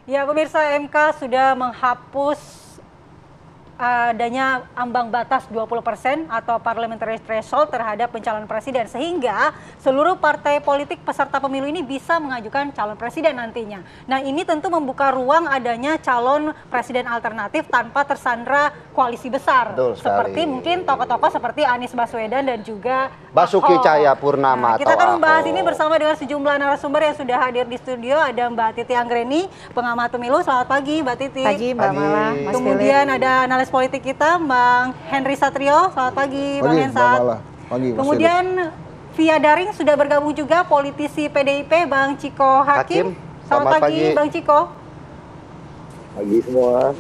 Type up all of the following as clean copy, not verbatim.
Ya, pemirsa, MK sudah menghapus adanya ambang batas 20% atau parliamentary threshold terhadap pencalonan presiden, sehingga seluruh partai politik peserta pemilu ini bisa mengajukan calon presiden nantinya. Nah, ini tentu membuka ruang adanya calon presiden alternatif tanpa tersandra koalisi besar. Seperti mungkin tokoh-tokoh seperti Anies Baswedan dan juga Basuki Cahayapurnama. Nah, kita akan membahas ini bersama dengan sejumlah narasumber yang sudah hadir di studio. Ada Mbak Titi Anggreni, pengamat pemilu. Selamat pagi, Mbak Titi. Pagi, Mbak Mala. Kemudian ada analis politik kita, Bang Henry Satrio. Selamat pagi, Bang Hensat. Pagi, kemudian via daring sudah bergabung juga politisi PDIP, Bang Ciko Hakim. Selamat pagi, Bang Ciko. Pagi semua.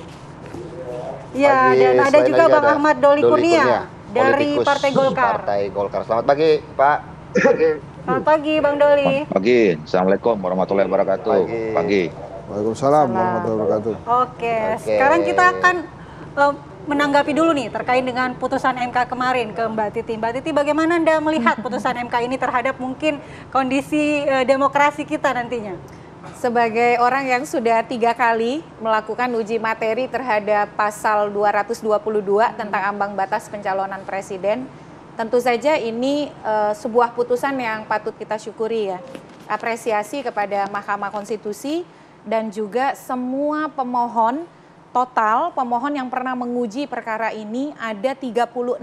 Ya, dan ada juga Bang Ahmad Doli Kurnia dari Partai Golkar. Selamat pagi, Pak. Selamat pagi, Bang Doli. Pagi. Assalamualaikum warahmatullahi wabarakatuh. Pagi. Waalaikumsalam warahmatullahi wabarakatuh. Oke, sekarang kita akan menanggapi dulu nih terkait dengan putusan MK kemarin ke Mbak Titi. Mbak Titi, bagaimana Anda melihat putusan MK ini terhadap mungkin kondisi demokrasi kita nantinya? Sebagai orang yang sudah 3 kali melakukan uji materi terhadap pasal 222 tentang ambang batas pencalonan presiden, tentu saja ini sebuah putusan yang patut kita syukuri ya. Apresiasi kepada Mahkamah Konstitusi dan juga semua pemohon. Total pemohon yang pernah menguji perkara ini ada 36.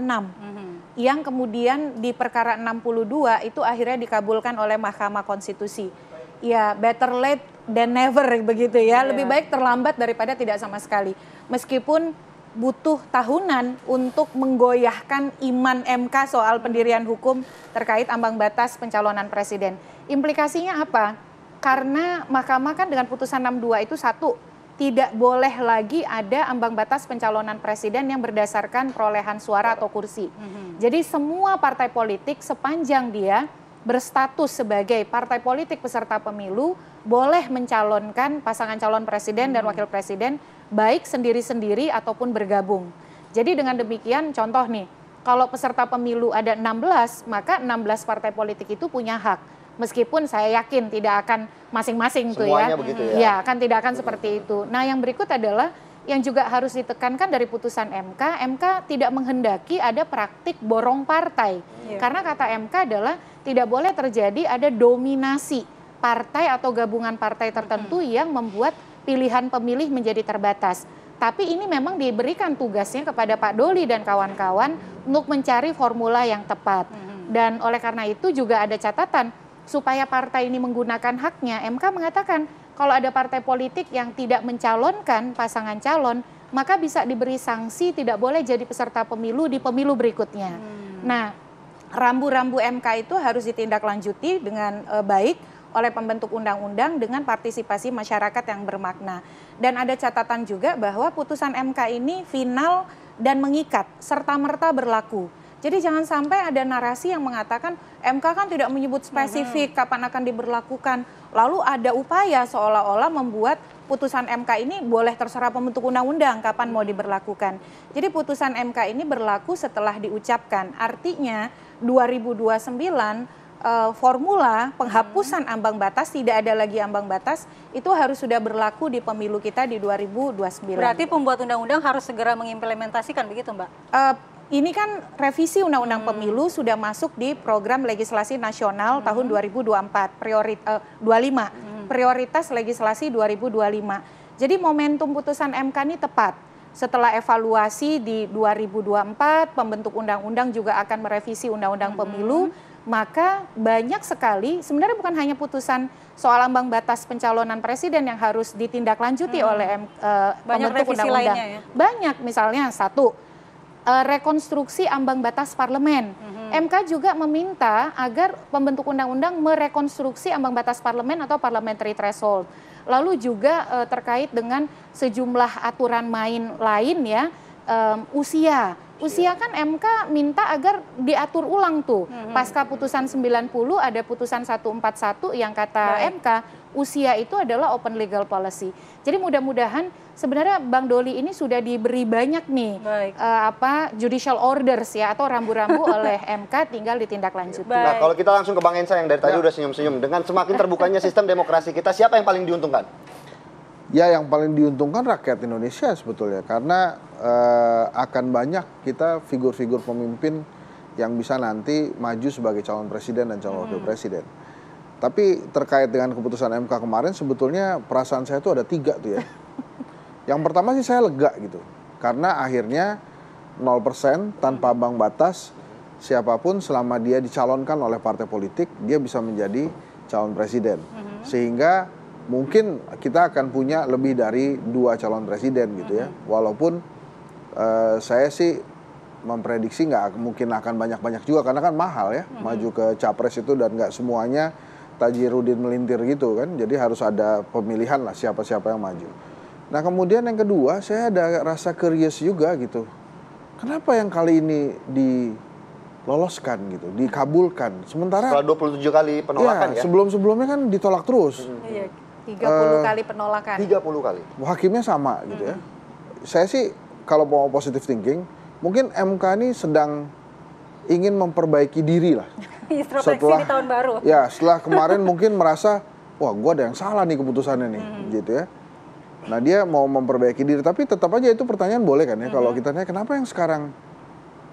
Yang kemudian di perkara 62 itu akhirnya dikabulkan oleh Mahkamah Konstitusi. Ya, better late than never begitu ya. Lebih baik terlambat daripada tidak sama sekali. Meskipun butuh tahunan untuk menggoyahkan iman MK soal pendirian hukum terkait ambang batas pencalonan presiden. Implikasinya apa? Karena Mahkamah kan dengan putusan 62 itu satu, tidak boleh lagi ada ambang batas pencalonan presiden yang berdasarkan perolehan suara atau kursi. Jadi semua partai politik sepanjang dia berstatus sebagai partai politik peserta pemilu boleh mencalonkan pasangan calon presiden dan wakil presiden baik sendiri-sendiri ataupun bergabung. Jadi dengan demikian contoh nih, kalau peserta pemilu ada 16, maka 16 partai politik itu punya hak. Meskipun saya yakin tidak akan masing-masing tuh ya. Begitu ya. Ya, kan tidak akan seperti itu. Nah, yang berikut adalah yang juga harus ditekankan dari putusan MK, MK tidak menghendaki ada praktik borong partai. Karena kata MK adalah tidak boleh terjadi ada dominasi partai atau gabungan partai tertentu yang membuat pilihan pemilih menjadi terbatas. Tapi ini memang diberikan tugasnya kepada Pak Doli dan kawan-kawan untuk mencari formula yang tepat. Dan oleh karena itu juga ada catatan supaya partai ini menggunakan haknya, MK mengatakan kalau ada partai politik yang tidak mencalonkan pasangan calon, maka bisa diberi sanksi tidak boleh jadi peserta pemilu di pemilu berikutnya. Nah, rambu-rambu MK itu harus ditindaklanjuti dengan baik oleh pembentuk undang-undang dengan partisipasi masyarakat yang bermakna. Dan ada catatan juga bahwa putusan MK ini final dan mengikat, serta-merta berlaku. Jadi jangan sampai ada narasi yang mengatakan MK kan tidak menyebut spesifik kapan akan diberlakukan. Lalu ada upaya seolah-olah membuat putusan MK ini boleh terserah pembentuk undang-undang kapan mau diberlakukan. Jadi putusan MK ini berlaku setelah diucapkan. Artinya 2029 formula penghapusan ambang batas, tidak ada lagi ambang batas, itu harus sudah berlaku di pemilu kita di 2029. Berarti pembuat undang-undang harus segera mengimplementasikan begitu, Mbak? Ini kan revisi Undang-Undang Pemilu sudah masuk di program legislasi nasional tahun 2024, 25, prioritas legislasi 2025. Jadi momentum putusan MK ini tepat. Setelah evaluasi di 2024, pembentuk undang-undang juga akan merevisi Undang-Undang Pemilu, maka banyak sekali, sebenarnya bukan hanya putusan soal ambang batas pencalonan presiden yang harus ditindaklanjuti oleh pembentuk undang-undang. Ya? Banyak, misalnya satu, rekonstruksi ambang batas parlemen. MK juga meminta agar pembentuk undang-undang merekonstruksi ambang batas parlemen atau parliamentary threshold. Lalu juga terkait dengan sejumlah aturan main lain ya, usia. Usia kan MK minta agar diatur ulang tuh. Pasca putusan 90 ada putusan 141 yang kata MK usia itu adalah open legal policy. Jadi mudah-mudahan sebenarnya Bang Doli ini sudah diberi banyak nih judicial orders ya atau rambu-rambu oleh MK, tinggal ditindaklanjuti. Nah, kalau kita langsung ke Bang Ensa yang dari tadi udah senyum-senyum, dengan semakin terbukanya sistem demokrasi kita, siapa yang paling diuntungkan? Ya, yang paling diuntungkan rakyat Indonesia sebetulnya, karena akan banyak kita figur-figur pemimpin yang bisa nanti maju sebagai calon presiden dan calon wakil presiden. Tapi terkait dengan keputusan MK kemarin, sebetulnya perasaan saya tuh ada 3 tuh ya. Yang pertama sih saya lega gitu, karena akhirnya 0% tanpa ambang batas, siapapun selama dia dicalonkan oleh partai politik, dia bisa menjadi calon presiden. Sehingga mungkin kita akan punya lebih dari 2 calon presiden gitu ya. Walaupun saya sih memprediksi nggak mungkin akan banyak-banyak juga, karena kan mahal ya maju ke capres itu, dan nggak semuanya tajirudin melintir gitu kan. Jadi harus ada pemilihan lah siapa-siapa yang maju. Nah kemudian yang kedua, saya ada rasa curious juga gitu. Kenapa yang kali ini diloloskan gitu, dikabulkan? Sementara Setelah 27 kali penolakan ya? sebelum-sebelumnya kan ditolak terus. Iya. 30 kali penolakan. 30 kali. Hakimnya sama gitu ya. Saya sih kalau mau positive thinking, mungkin MK ini sedang ingin memperbaiki diri lah. Introspeksi di tahun baru. Ya, setelah kemarin mungkin merasa, wah gue ada yang salah nih keputusannya nih, gitu ya. Nah dia mau memperbaiki diri, tapi tetap aja itu pertanyaan boleh kan ya, kalau kita tanya kenapa yang sekarang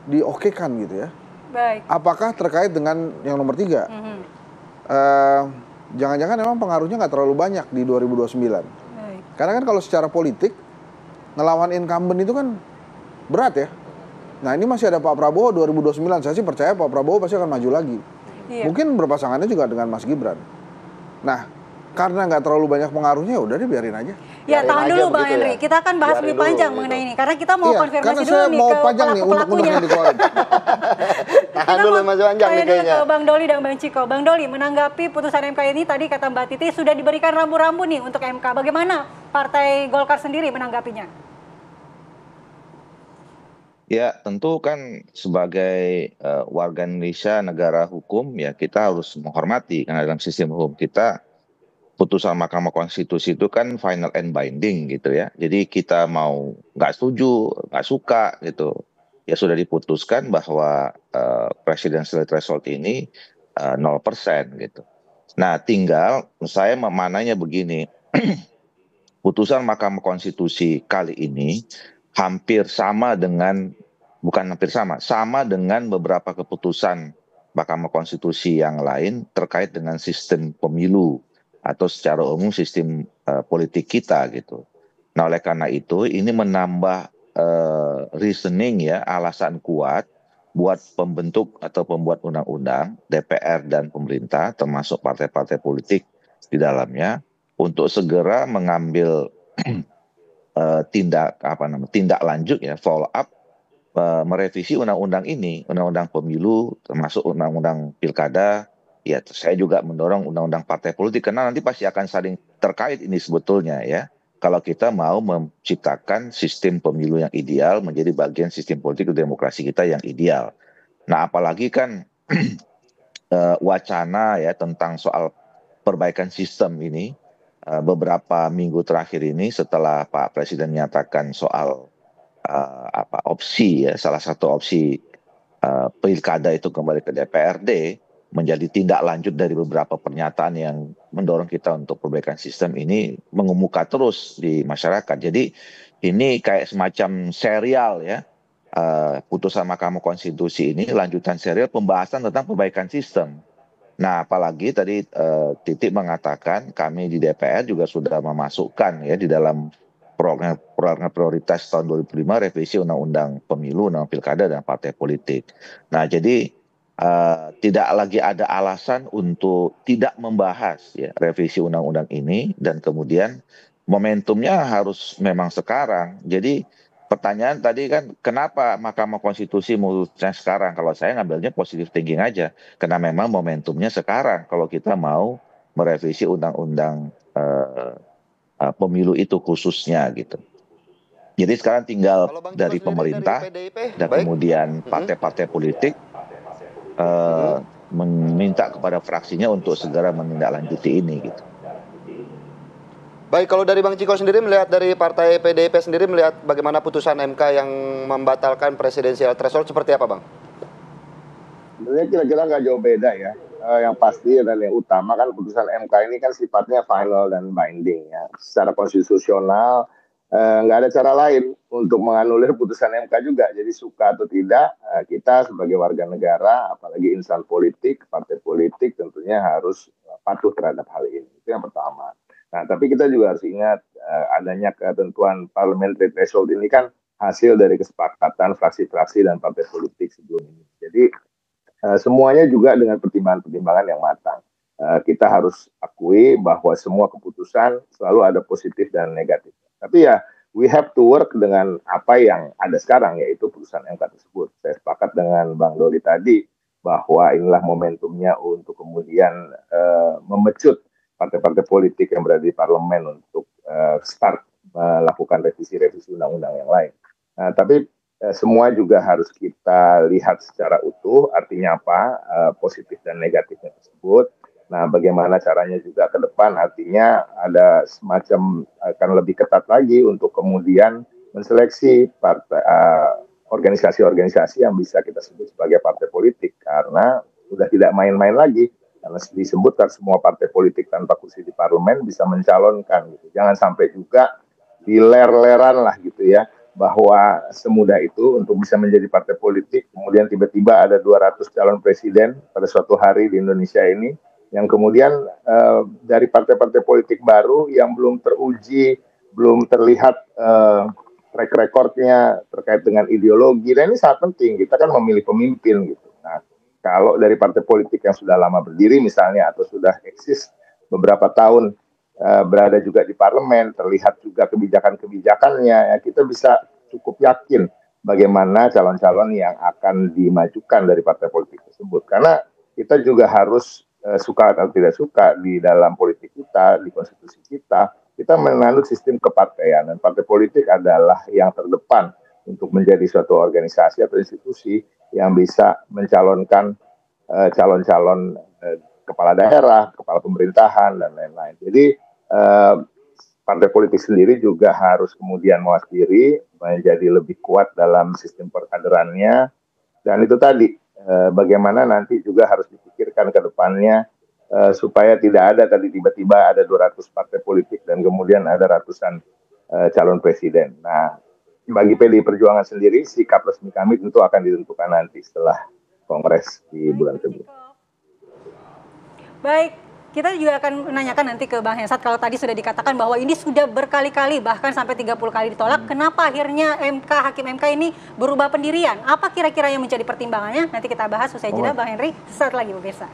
diokekan gitu ya. Baik. Apakah terkait dengan yang nomor 3? Jangan-jangan memang pengaruhnya nggak terlalu banyak di 2029. Baik. Karena kan kalau secara politik, ngelawan incumbent itu kan berat ya. Nah ini masih ada Pak Prabowo 2029, saya sih percaya Pak Prabowo pasti akan maju lagi. Iya. Mungkin berpasangannya juga dengan Mas Gibran. Nah, karena nggak terlalu banyak pengaruhnya, udah deh biarin aja. Ya, Biarin tahan aja dulu Bang begitu Henry. ya. Kita akan bahas Biarin lebih panjang dulu, mengenai gitu. ini. Karena kita mau Iya, konfirmasi karena dulu saya nih mau ke panjang nih pelaku-pelakunya. untuk dikeluarin. Tahan dulu masih panjang nih Tanya dulu kayaknya. ke Bang Doli dan Bang Ciko. Bang Doli, menanggapi putusan MK ini tadi kata Mbak Titi sudah diberikan rambu-rambu nih untuk MK. Bagaimana Partai Golkar sendiri menanggapinya? Ya, tentu kan sebagai warga Indonesia, negara hukum, ya kita harus menghormati, karena dalam sistem hukum kita, putusan Mahkamah Konstitusi itu kan final and binding gitu ya. Jadi kita mau nggak setuju, nggak suka gitu, ya sudah diputuskan bahwa presidential threshold ini 0% gitu. Nah, tinggal saya memananya begini, putusan Mahkamah Konstitusi kali ini hampir sama dengan, bukan hampir sama dengan beberapa keputusan Mahkamah Konstitusi yang lain terkait dengan sistem pemilu atau secara umum sistem politik kita gitu. Nah oleh karena itu ini menambah reasoning ya, alasan kuat buat pembentuk atau pembuat undang-undang, DPR dan pemerintah termasuk partai-partai politik di dalamnya untuk segera mengambil tindak lanjut ya, follow up, merevisi undang-undang ini, undang-undang pemilu termasuk undang-undang pilkada. Ya saya juga mendorong undang-undang partai politik karena nanti pasti akan saling terkait ini sebetulnya ya. Kalau kita mau menciptakan sistem pemilu yang ideal menjadi bagian sistem politik demokrasi kita yang ideal. Nah apalagi kan wacana ya tentang soal perbaikan sistem ini beberapa minggu terakhir ini setelah Pak Presiden menyatakan soal opsi ya, salah satu opsi pilkada itu kembali ke DPRD menjadi tindak lanjut dari beberapa pernyataan yang mendorong kita untuk perbaikan sistem ini mengemuka terus di masyarakat. Jadi ini kayak semacam serial ya, putusan Mahkamah Konstitusi ini lanjutan serial pembahasan tentang perbaikan sistem. Nah apalagi tadi Titik mengatakan kami di DPR juga sudah memasukkan ya di dalam program prioritas tahun 2005 revisi undang-undang pemilu, undang pilkada dan partai politik. Nah jadi tidak lagi ada alasan untuk tidak membahas ya revisi undang-undang ini, dan kemudian momentumnya harus memang sekarang. Jadi pertanyaan tadi kan kenapa Mahkamah Konstitusi memutuskan sekarang? Kalau saya ngambilnya positive thinking aja, karena memang momentumnya sekarang kalau kita mau merevisi undang-undang pemilu itu khususnya gitu. Jadi sekarang tinggal dari pemerintah dan kemudian partai-partai politik meminta kepada fraksinya untuk segera menindaklanjuti ini gitu. Baik, kalau dari Bang Ciko sendiri melihat dari partai PDIP sendiri melihat bagaimana putusan MK yang membatalkan presidensial threshold seperti apa Bang? Sebenarnya kira-kira nggak jauh beda ya. yang pasti dan yang utama kan putusan MK ini kan sifatnya final dan binding ya. Secara konstitusional nggak ada cara lain untuk menganulir putusan MK juga. Jadi suka atau tidak, kita sebagai warga negara, apalagi insan politik, partai politik tentunya harus patuh terhadap hal ini. Itu yang pertama. Nah, tapi kita juga harus ingat adanya ketentuan parliamentary threshold ini kan hasil dari kesepakatan fraksi-fraksi dan partai politik sebelum ini. Jadi semuanya juga dengan pertimbangan-pertimbangan yang matang. Kita harus akui bahwa semua keputusan selalu ada positif dan negatif. Tapi ya, we have to work dengan apa yang ada sekarang, yaitu putusan MK tersebut. Saya sepakat dengan Bang Doli tadi bahwa inilah momentumnya untuk kemudian memecut partai-partai politik yang berada di parlemen untuk start melakukan revisi-revisi undang-undang yang lain. Nah, tapi semua juga harus kita lihat secara utuh, artinya apa, positif dan negatifnya tersebut. Nah, bagaimana caranya juga ke depan, artinya ada semacam akan lebih ketat lagi untuk kemudian menseleksi organisasi-organisasi yang bisa kita sebut sebagai partai politik, karena sudah tidak main-main lagi. Karena disebutkan semua partai politik tanpa kursi di parlemen bisa mencalonkan. Gitu. Jangan sampai juga diler-leran lah gitu ya, bahwa semudah itu untuk bisa menjadi partai politik, kemudian tiba-tiba ada 200 calon presiden pada suatu hari di Indonesia ini, yang kemudian dari partai-partai politik baru yang belum teruji, belum terlihat track recordnya terkait dengan ideologi, dan ini sangat penting, kita kan memilih pemimpin gitu. Nah, kalau dari partai politik yang sudah lama berdiri misalnya, atau sudah eksis beberapa tahun, berada juga di parlemen, terlihat juga kebijakan-kebijakannya, ya kita bisa cukup yakin bagaimana calon-calon yang akan dimajukan dari partai politik tersebut. Karena kita juga harus suka atau tidak suka di dalam politik kita, di konstitusi kita menganut sistem kepartaian, dan partai politik adalah yang terdepan untuk menjadi suatu organisasi atau institusi yang bisa mencalonkan calon-calon kepala daerah, kepala pemerintahan, dan lain-lain. Jadi partai politik sendiri juga harus kemudian mawas diri, menjadi lebih kuat dalam sistem perkaderannya, dan itu tadi bagaimana nanti juga harus dipikirkan ke depannya supaya tidak ada tadi tiba-tiba ada 200 partai politik dan kemudian ada ratusan calon presiden. Nah, bagi PDI Perjuangan sendiri, sikap resmi kami tentu akan ditentukan nanti setelah Kongres di bulan Februari. Baik, kita juga akan menanyakan nanti ke Bang Hensat, kalau tadi sudah dikatakan bahwa ini sudah berkali-kali, bahkan sampai 30 kali ditolak, kenapa akhirnya Hakim MK ini berubah pendirian? Apa kira-kira yang menjadi pertimbangannya? Nanti kita bahas usai jeda, Bang Henry, sesaat lagi pemirsa.